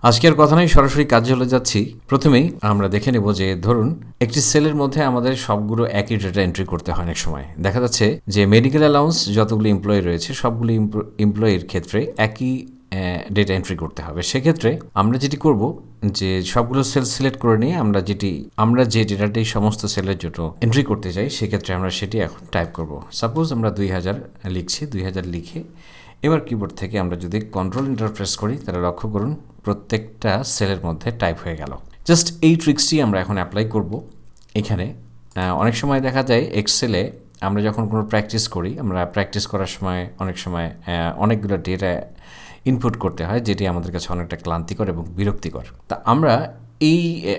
আজকের কথা নয়, সরাসরি কাজে চলে যাচ্ছি। প্রথমেই আমরা দেখে নেব যে ধরুন একটি সেলের মধ্যে আমাদের সবগুলো একই ডেটা এন্ট্রি করতে হয়। অনেক সময় দেখা যাচ্ছে যে মেডিকেল অ্যালাউন্স যতগুলো এমপ্লয়ি রয়েছে সবগুলো এমপ্লয়ির ক্ষেত্রে একই ডেটা এন্ট্রি করতে হবে। সেক্ষেত্রে আমরা যেটি করব যে সবগুলো সেল সিলেক্ট করে নিয়ে আমরা যে ডেটাটি সমস্ত সেলের জন্য এন্ট্রি করতে চাই সেক্ষেত্রে আমরা সেটি এখন টাইপ করব। সাপোজ আমরা 2000 লিখছি। 2000 লিখে এবার কিবোর্ড থেকে আমরা যদি কন্ট্রোল এন্টার প্রেস করি তাহলে লক্ষ্য করুন প্রত্যেকটা সেলের মধ্যে টাইপ হয়ে গেল। জাস্ট এই ট্রিক্সটি আমরা এখন অ্যাপ্লাই করব এখানে। অনেক সময় দেখা যায় এক্সেলে আমরা যখন কোনো প্র্যাকটিস করি, আমরা প্র্যাকটিস করার সময় অনেক সময় অনেকগুলো ডেটা ইনপুট করতে হয়, যেটি আমাদের কাছে অনেকটা ক্লান্তিকর এবং বিরক্তিকর। তা আমরা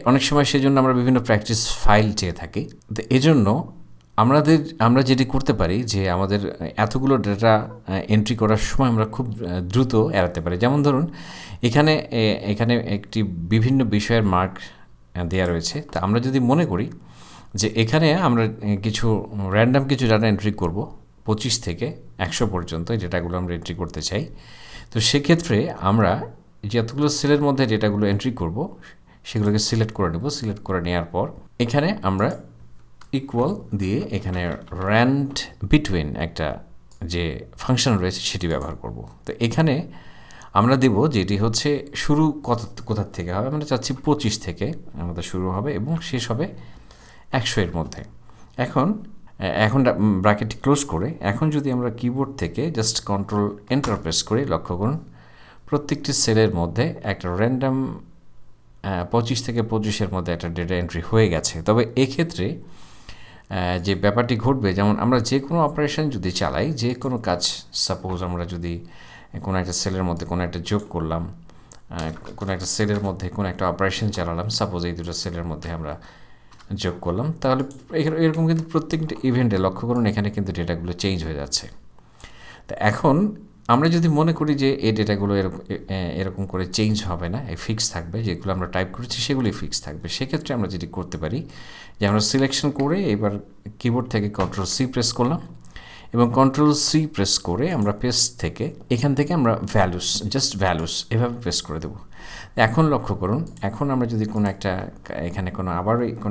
অনেক সময় সেজন্য আমরা বিভিন্ন প্র্যাকটিস ফাইল চেয়ে থাকি। তো এজন্য আমরা যেটি করতে পারি যে আমাদের এতগুলো ডেটা এন্ট্রি করার সময় আমরা খুব দ্রুত এড়াতে পারি। যেমন ধরুন এখানে একটি বিভিন্ন বিষয়ের মার্ক দেওয়া রয়েছে। তা আমরা যদি মনে করি যে এখানে আমরা র্যান্ডাম কিছু ডাটা এন্ট্রি করব 25 থেকে 100 পর্যন্ত এই ডেটাগুলো আমরা এন্ট্রি করতে চাই। তো সেক্ষেত্রে আমরা যতগুলো সেলের মধ্যে ডেটাগুলো এন্ট্রি করব সেগুলোকে সিলেক্ট করে নেব। সিলেক্ট করে নেওয়ার পর এখানে আমরা ইকুয়াল দিয়ে এখানে র্যান্ড বিটুইন একটা যে ফাংশন রয়েছে সেটি ব্যবহার করব। তো এখানে আমরা দেব যেটি হচ্ছে শুরু কোথার থেকে হবে। আমরা চাচ্ছি 25 থেকে আমাদের শুরু হবে এবং শেষ হবে 100 এর মধ্যে। এখন ব্র্যাকেটটি ক্লোজ করে এখন যদি আমরা কিবোর্ড থেকে জাস্ট কন্ট্রোল এন্টার প্রেস করি, লক্ষ্য করুন প্রত্যেকটি সেলের মধ্যে একটা র্যান্ডাম 25 থেকে 25-এর মধ্যে একটা ডেটা এন্ট্রি হয়ে গেছে। তবে এক্ষেত্রে যে ব্যাপারটি ঘটবে, যেমন আমরা যে কোনো অপারেশন যদি চালাই, যে কোনো কাজ, সাপোজ আমরা যদি কোনো একটা সেলের মধ্যে কোনো একটা যোগ করলাম, কোনো একটা সেলের মধ্যে কোনো একটা অপারেশন চালালাম, সাপোজ এই দুটো সেলের মধ্যে আমরা যোগ করলাম, তাহলে এরকম কিন্তু প্রত্যেকটা ইভেন্টে লক্ষ্য করুন এখানে কিন্তু ডেটাগুলো চেঞ্জ হয়ে যাচ্ছে। তো এখন আমরা যদি মনে করি যে এই ডেটাগুলো এরকম করে চেঞ্জ হবে না, ফিক্স থাকবে, যেগুলো আমরা টাইপ করেছি সেগুলোই ফিক্স থাকবে, সেক্ষেত্রে আমরা যেটি করতে পারি যে আমরা সিলেকশন করে এবার কিবোর্ড থেকে কন্ট্রোল সি প্রেস করলাম এবং কন্ট্রোল সি প্রেস করে আমরা এখান থেকে আমরা ভ্যালুস এভাবে প্রেস করে দেবো। এখন লক্ষ্য করুন, এখন আমরা যদি এখানে কোনো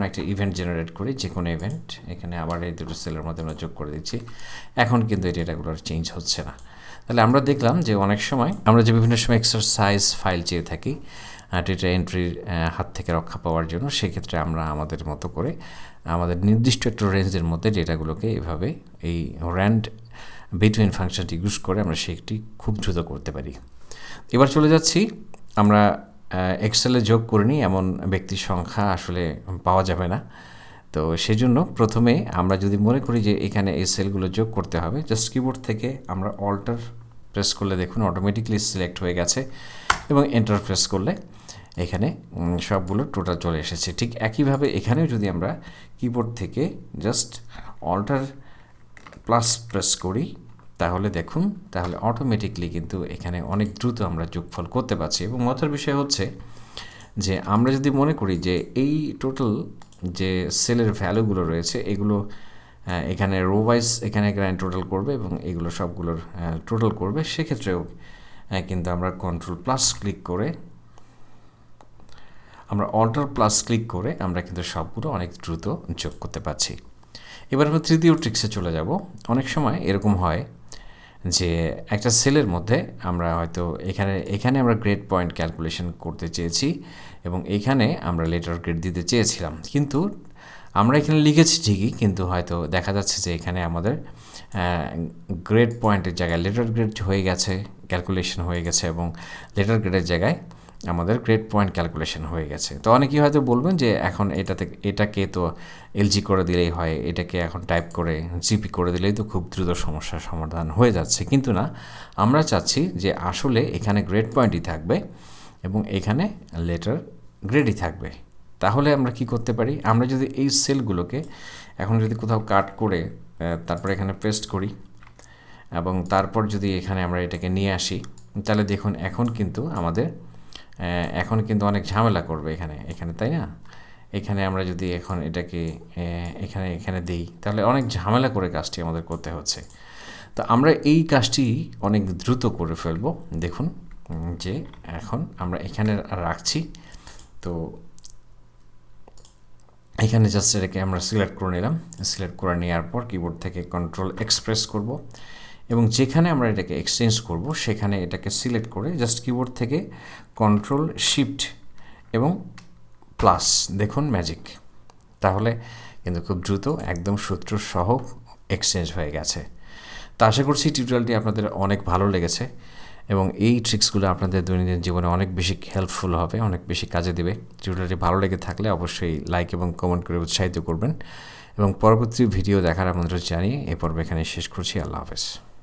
একটা ইভেন্ট জেনারেট করি, যে কোনো ইভেন্ট, এখানে আবার এই দুটো সেলের মধ্যে আমরা যোগ করে দিচ্ছি, এখন কিন্তু এই ডেটাগুলো চেঞ্জ হচ্ছে না। তাহলে আমরা দেখলাম যে অনেক সময় আমরা যে বিভিন্ন সময় এক্সারসাইজ ফাইল চেয়ে থাকি ডেটা এন্ট্রির হাত থেকে রক্ষা পাওয়ার জন্য, সেক্ষেত্রে আমরা আমাদের মতো করে আমাদের নির্দিষ্ট একটা রেঞ্জের মধ্যে ডেটাগুলোকে এভাবে এই র্যান্ড বিটুইন ফাংশনটি ইউজ করে আমরা সেটি খুব দ্রুত করতে পারি। এবার চলে যাচ্ছি, আমরা এক্সেলে যোগ করে নিই এমন ব্যক্তির সংখ্যা আসলে পাওয়া যাবে না। তো সেজন্য প্রথমে আমরা যদি মনে করি যে এখানে এই সেলগুলো যোগ করতে হবে, জাস্ট কিবোর্ড থেকে আমরা অল্টার প্রেস করলে দেখুন অটোমেটিকলি সিলেক্ট হয়ে গেছে এবং এন্টার প্রেস করলে এখানে সবগুলো টোটাল চলে এসেছে। ঠিক একইভাবে এখানেও যদি আমরা কিবোর্ড থেকে জাস্ট অল্টার প্লাস প্রেস করি তাহলে দেখুন অটোমেটিকলি কিন্তু এখানে অনেক দ্রুত আমরা যোগফল করতে পারছি। এবং মজার বিষয় হচ্ছে যে আমরা যদি মনে করি যে এই টোটাল যে সেলের ভ্যালুগুলো রয়েছে এগুলো এখানে রো ওয়াইজ এখানে টোটাল করবে এবং এগুলো সবগুলোর টোটাল করবে, সেক্ষেত্রেও কিন্তু আমরা কন্ট্রোল প্লাস ক্লিক করে আমরা অল্টার প্লাস ক্লিক করে আমরা কিন্তু সবগুলো অনেক দ্রুত যোগ করতে পারছি। এবার আমরা তৃতীয় ট্রিক্সে চলে যাব। অনেক সময় এরকম হয় যে একটা সেলের মধ্যে আমরা হয়তো এখানে আমরা গ্রেড পয়েন্ট ক্যালকুলেশন করতে চেয়েছি এবং এখানে আমরা লেটার গ্রেড দিতে চেয়েছিলাম, কিন্তু আমরা এখানে লিখেছি ঠিকই, কিন্তু হয়তো দেখা যাচ্ছে যে এখানে আমাদের গ্রেড পয়েন্টের জায়গায় লেটার গ্রেড হয়ে গেছে, ক্যালকুলেশন হয়ে গেছে এবং লেটার গ্রেডের জায়গায় আমাদের গ্রেড পয়েন্ট ক্যালকুলেশন হয়ে গেছে। তো অনেকেই হয়তো বলবেন যে এখন এটাকে তো এলজি করে দিলেই হয়, এটাকে এখন টাইপ করে জিপি করে দিলেই তো খুব দ্রুত সমস্যার সমাধান হয়ে যাচ্ছে। কিন্তু না, আমরা চাচ্ছি যে আসলে এখানে গ্রেড পয়েন্টই থাকবে এবং এখানে লেটার গ্রেডই থাকবে। তাহলে আমরা কি করতে পারি, আমরা যদি এই সেলগুলোকে এখন যদি কোথাও কাট করে তারপর এখানে পেস্ট করি এবং তারপর যদি এখানে আমরা এটাকে নিয়ে আসি, তাহলে দেখুন এখন কিন্তু অনেক ঝামেলা করবে এখানে, তাই না? এখানে আমরা যদি এখন এটাকে এখানে দিই তাহলে অনেক ঝামেলা করে কাজটি আমাদের করতে হচ্ছে। তো আমরা এই কাজটি অনেক দ্রুত করে ফেলবো। দেখুন যে এখন আমরা এখানে রাখছি। তো এখানে জাস্ট এটাকে আমরা সিলেক্ট করে নিলাম। সিলেক্ট করে নেওয়ার পর কিবোর্ড থেকে কন্ট্রোল এক্সপ্রেস করব এবং যেখানে আমরা এটাকে এক্সচেঞ্জ করব সেখানে এটাকে সিলেক্ট করে জাস্ট কিবোর্ড থেকে কন্ট্রোল শিফট এবং প্লাস, দেখুন ম্যাজিক। তাহলে কিন্তু খুব দ্রুত একদম সূত্র সহ এক্সচেঞ্জ হয়ে গেছে। তো আশা করছি টিউটোরিয়ালটি আপনাদের অনেক ভালো লেগেছে এবং এই ট্রিক্সগুলো আপনাদের দৈনন্দিন জীবনে অনেক বেশি হেল্পফুল হবে, অনেক বেশি কাজে দেবে। টিউটোরিয়ালটি ভালো লেগে থাকলে অবশ্যই লাইক এবং কমেন্ট করে উৎসাহিত করবেন এবং পরবর্তী ভিডিও দেখার আমন্ত্রণ জানিয়ে এই পর্ব এখানে শেষ করছি। আল্লাহ হাফেজ।